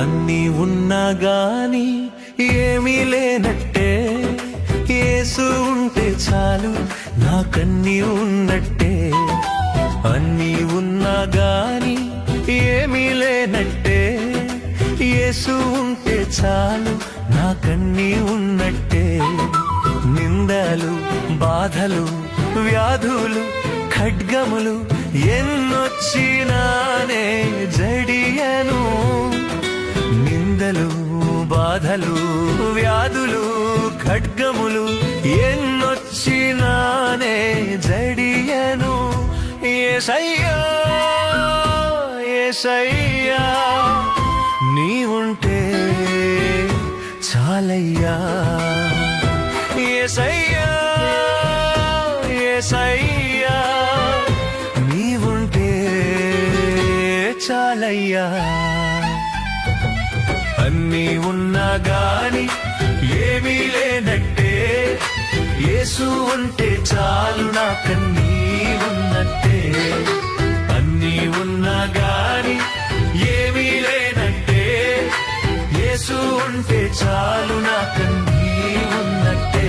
అన్నీ ఉన్నా గాని ఏమీ లేనట్టే, యేసు ఉంటే చాలు నాకన్నీ ఉన్నట్టే. అన్నీ ఉన్నా గాని ఏమీ లేనట్టే, యేసు ఉంటే చాలు నాకన్నీ ఉన్నట్టే. నిందలు బాధలు వ్యాధులు ఖడ్గములు ఎన్నొచ్చినానే జడియను. నిందలు బాధలు వ్యాధులు ఖడ్గములు ఎన్నొచ్చినానే జడియను. యేసయ్యా యేసయ్యా నీవుంటే చాలయ్యా. యేసయ్యా యేసయ్యా నీవుంటే చాలయ్యా. అన్నీ ఉన్నా గాని ఏమీ లేనట్టే, యేసు ఉంటే చాలు నాకన్నీ ఉన్నట్టే. అన్నీ ఉన్నా గాని ఏమీ లేనట్టే, యేసు ఉంటే చాలు నాకన్నీ ఉన్నట్టే.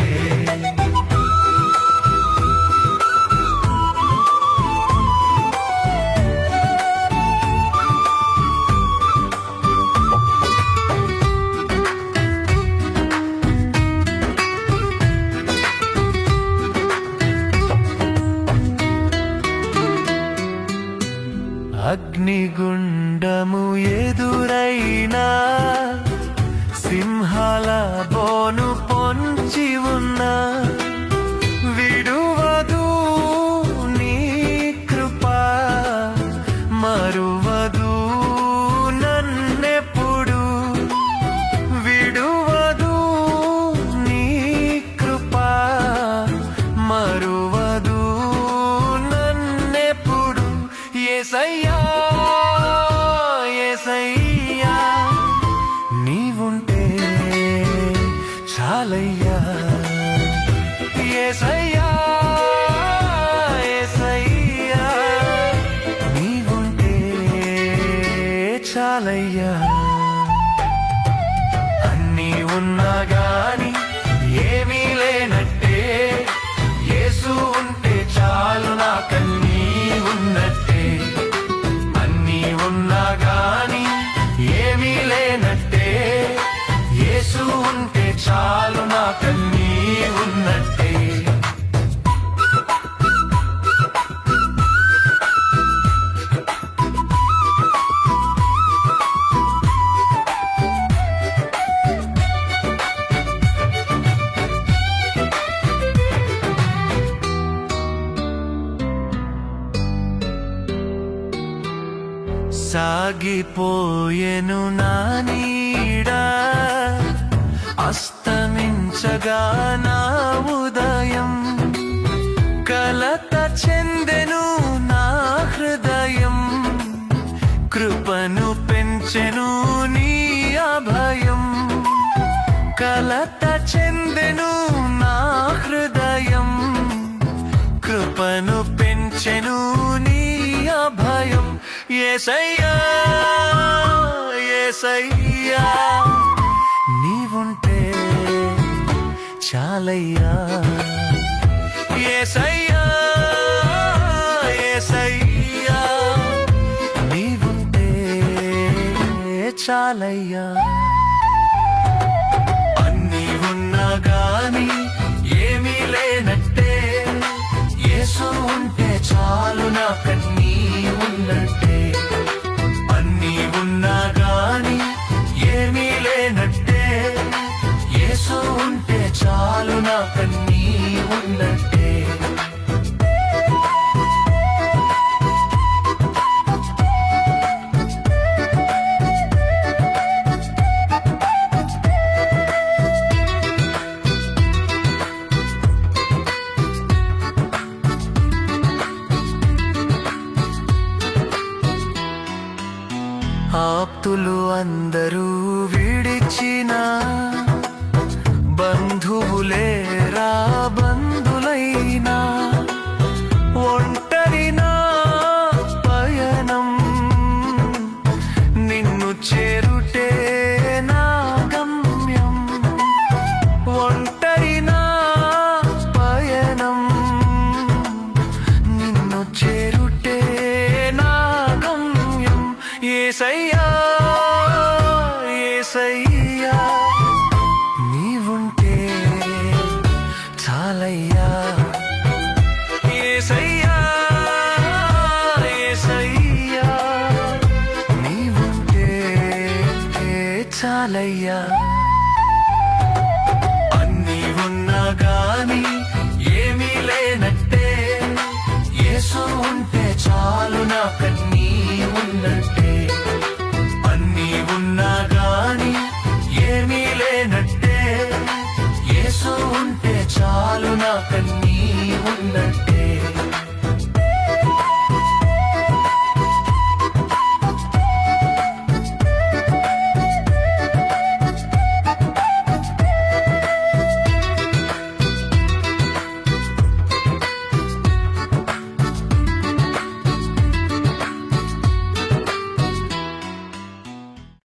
అగ్నిగుండము ఎదురైనా, సింహాల బోను పొంచి ఉన్నా, విడువదు నీ కృపా మరువదు నన్నెప్పుడు. విడువదు నీ కృపా మరువదు నన్నెప్పుడు. యేసయ్యా యేసయ్యా నీవుంటే చాలయ్యా. యేసయ్యా యేసయ్యా నీవుంటే చాలయ్యా. అన్నీ ఉన్నా గాని ఏమీ లేనట్టే, యేసు ఉంటే చాలు నాకన్నీ ఉన్నట్టే. అన్నీ ఉన్నా గాని ఏమీ లేనట్టే, యేసు ఉంటే చాలు నాకన్నీ ఉన్నట్టే. సాగిపోయెను నా నీడ, అస్తమించగా నా ఉదయం. కలత చెందెను నా హృదయం, కృపను పెంచెను నీ అభయం. కలత చెందెను నా హృదయం, కృపను పెంచెను నీ అభయం. యేసయ్యా యేసయ్యా నీవుంటే చాలయ్యా. యేసయ్యా యేసయ్యా నీవుంటే చాలయ్యా. అన్నీ ఉన్నా గాని ఏమీ లేనట్టే, యేసు ఉంటే చాలు నాకన్నీ ఉన్నట్టే. అన్నీ ఉన్నా గాని ఏమీ లేనట్టే, యేసు ఉంటే చాలు నాకన్నీ ఉన్నట్టే. ఆప్తులు అందరూ విడిచిన, బంధువులేరా బంధులైనా, ఒంటరి నా పయనం నిన్ను చేరుటే యేసయ్యా యేసయ్యా నీవుంటే చాలయ్యా యేసయ్యా యేసయ్యా నీవుంటే చాలయ్యా అన్నీ ఉన్నా గాని ఏమీ లేనట్టే యేసు